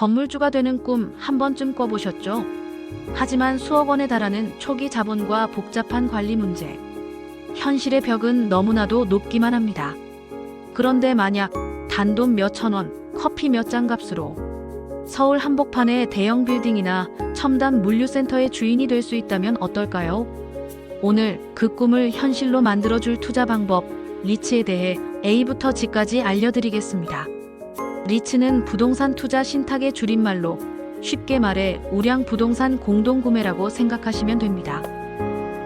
건물주가 되는 꿈 한 번쯤 꿔보셨죠? 하지만 수억 원에 달하는 초기 자본과 복잡한 관리 문제, 현실의 벽은 너무나도 높기만 합니다. 그런데 만약 단돈 몇천 원, 커피 몇 잔 값으로 서울 한복판의 대형 빌딩이나 첨단 물류센터의 주인이 될 수 있다면 어떨까요? 오늘 그 꿈을 현실로 만들어줄 투자 방법, 리츠에 대해 A부터 G까지 알려드리겠습니다. 리츠는 부동산 투자 신탁의 줄임말로 쉽게 말해 우량 부동산 공동구매라고 생각하시면 됩니다.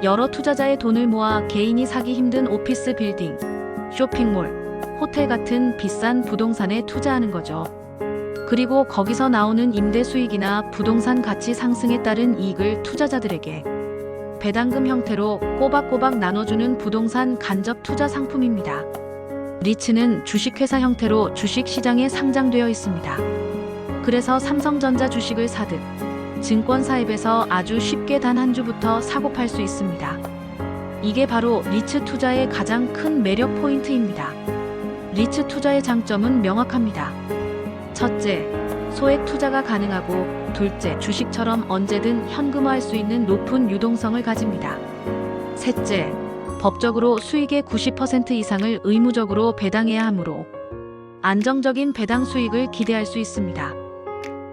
여러 투자자의 돈을 모아 개인이 사기 힘든 오피스 빌딩, 쇼핑몰, 호텔 같은 비싼 부동산에 투자하는 거죠. 그리고 거기서 나오는 임대 수익이나 부동산 가치 상승에 따른 이익을 투자자들에게 배당금 형태로 꼬박꼬박 나눠주는 부동산 간접 투자 상품입니다. 리츠는 주식회사 형태로 주식시장에 상장되어 있습니다. 그래서 삼성전자 주식을 사듯 증권사앱에서 아주 쉽게 단 한 주부터 사고 팔 수 있습니다. 이게 바로 리츠 투자의 가장 큰 매력 포인트입니다. 리츠 투자의 장점은 명확합니다. 첫째, 소액 투자가 가능하고, 둘째, 주식처럼 언제든 현금화할 수 있는 높은 유동성을 가집니다. 셋째, 법적으로 수익의 90% 이상을 의무적으로 배당해야 하므로 안정적인 배당 수익을 기대할 수 있습니다.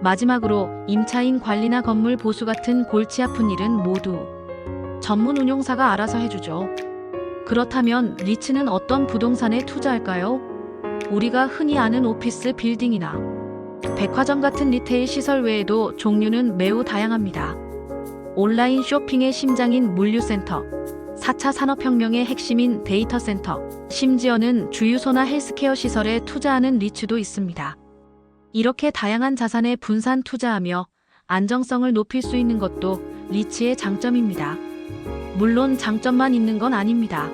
마지막으로 임차인 관리나 건물 보수 같은 골치 아픈 일은 모두 전문 운용사가 알아서 해주죠. 그렇다면 리츠는 어떤 부동산에 투자할까요? 우리가 흔히 아는 오피스 빌딩이나 백화점 같은 리테일 시설 외에도 종류는 매우 다양합니다. 온라인 쇼핑의 심장인 물류센터, 4차 산업혁명의 핵심인 데이터 센터, 심지어는 주유소나 헬스케어 시설에 투자하는 리츠도 있습니다. 이렇게 다양한 자산에 분산 투자하며 안정성을 높일 수 있는 것도 리츠의 장점입니다. 물론 장점만 있는 건 아닙니다.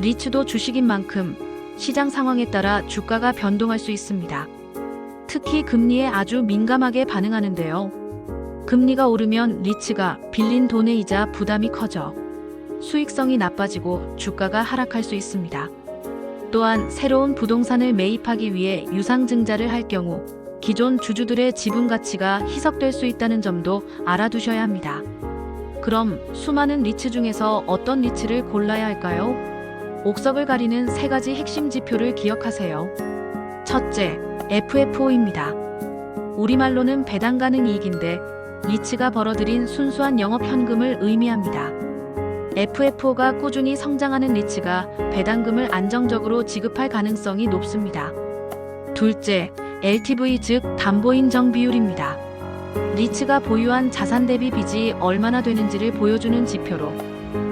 리츠도 주식인 만큼 시장 상황에 따라 주가가 변동할 수 있습니다. 특히 금리에 아주 민감하게 반응하는데요. 금리가 오르면 리츠가 빌린 돈의 이자 부담이 커져 수익성이 나빠지고 주가가 하락할 수 있습니다. 또한 새로운 부동산을 매입하기 위해 유상증자를 할 경우 기존 주주들의 지분 가치가 희석될 수 있다는 점도 알아두셔야 합니다. 그럼 수많은 리츠 중에서 어떤 리츠를 골라야 할까요? 옥석을 가리는 세 가지 핵심 지표를 기억하세요. 첫째, FFO입니다. 우리말로는 배당 가능 이익인데 리츠가 벌어들인 순수한 영업 현금을 의미합니다. FFO가 꾸준히 성장하는 리츠가 배당금을 안정적으로 지급할 가능성이 높습니다. 둘째, LTV 즉 담보인정 비율입니다. 리츠가 보유한 자산 대비 빚이 얼마나 되는지를 보여주는 지표로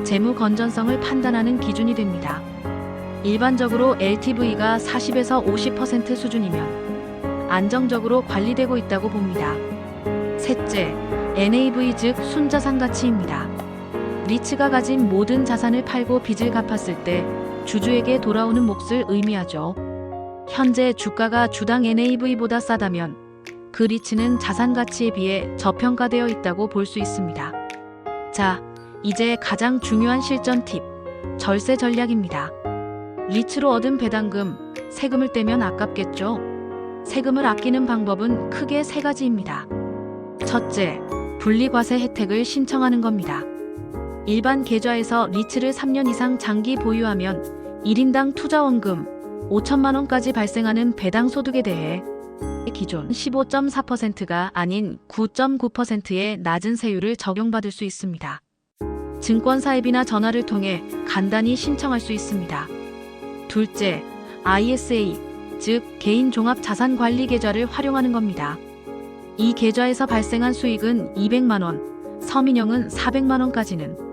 재무 건전성을 판단하는 기준이 됩니다. 일반적으로 LTV가 40에서 50% 수준이면 안정적으로 관리되고 있다고 봅니다. 셋째, NAV 즉 순자산 가치입니다. 리츠가 가진 모든 자산을 팔고 빚을 갚았을 때 주주에게 돌아오는 몫을 의미하죠. 현재 주가가 주당 NAV보다 싸다면 그 리츠는 자산 가치에 비해 저평가되어 있다고 볼 수 있습니다. 자, 이제 가장 중요한 실전 팁, 절세 전략입니다. 리츠로 얻은 배당금, 세금을 떼면 아깝겠죠? 세금을 아끼는 방법은 크게 세 가지입니다. 첫째, 분리과세 혜택을 신청하는 겁니다. 일반 계좌에서 리츠를 3년 이상 장기 보유하면 1인당 투자원금 5천만 원까지 발생하는 배당 소득에 대해 기존 15.4%가 아닌 9.9%의 낮은 세율을 적용받을 수 있습니다. 증권사앱이나 전화를 통해 간단히 신청할 수 있습니다. 둘째, ISA, 즉 개인 종합 자산 관리 계좌를 활용하는 겁니다. 이 계좌에서 발생한 수익은 200만 원, 서민형은 400만 원까지는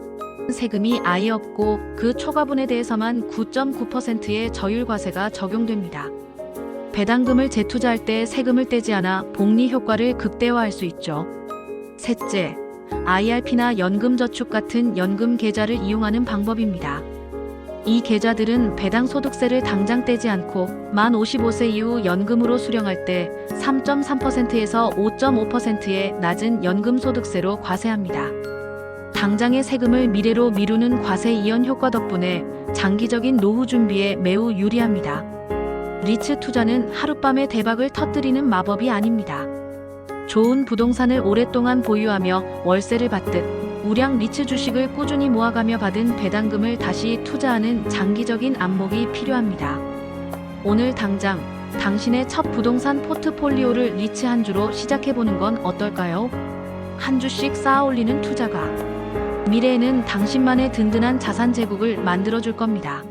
세금이 아예 없고 그 초과분에 대해서만 9.9%의 저율과세가 적용됩니다. 배당금을 재투자할 때 세금을 떼지 않아 복리 효과를 극대화할 수 있죠. 셋째, IRP나 연금저축 같은 연금 계좌를 이용하는 방법입니다. 이 계좌들은 배당소득세를 당장 떼지 않고 만 55세 이후 연금으로 수령할 때 3.3%에서 5.5%의 낮은 연금소득세로 과세합니다. 당장의 세금을 미래로 미루는 과세 이연 효과 덕분에 장기적인 노후 준비에 매우 유리합니다. 리츠 투자는 하룻밤에 대박을 터뜨리는 마법이 아닙니다. 좋은 부동산을 오랫동안 보유하며 월세를 받듯 우량 리츠 주식을 꾸준히 모아가며 받은 배당금을 다시 투자하는 장기적인 안목이 필요합니다. 오늘 당장 당신의 첫 부동산 포트폴리오를 리츠 한 주로 시작해보는 건 어떨까요? 한 주씩 쌓아 올리는 투자가 미래에는 당신만의 든든한 자산 제국을 만들어줄 겁니다.